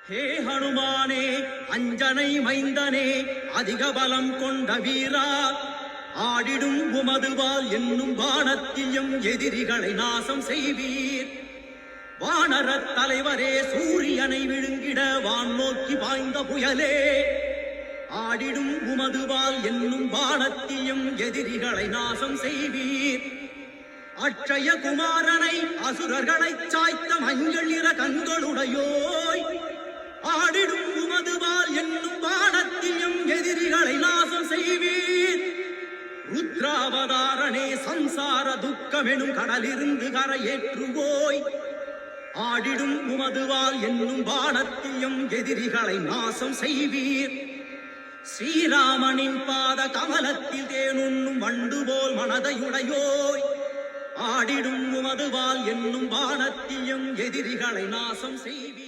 ஹே ஹனுமானே, அஞ்சனை மைந்தனே, அதிக பலம் கொண்ட வீரா, ஆடிடும் உமதுவால் என்னும் வானத்திலும் எதிரிகளை நாசம் செய்வீர். வானரத் தலைவரே, சூரியனை விழுங்கிட வான் நோக்கி பாய்ந்த புயலே, ஆடிடும் உமதுவால் என்னும் வானத்திலும் எதிரிகளை நாசம் செய்வீர். அட்சய குமாரனை அசுரர்களைச் சாய்த்த மஞ்சள் நிற கண்களுடையோய், ஆடிடும் உமதுவால் என்னும் வானத்திலும் எதிரிகளை நாசம் செய்வீர். ருத்ராவதாரனே, சம்சார துக்கமெனும் கடலிருந்து கரையேற்றுவோய், ஆடிடும் உமதுவால் என்னும் வானத்திலும் எதிரிகளை நாசம் செய்வீர். ஸ்ரீராமனின் பாத கமலத்தில் தேனுண்ணும் வண்டு போல் மனதையுடையோய், ஆடிடும் உமதுவால் என்னும் வானத்திலும் எதிரிகளை நாசம் செய்வீர்.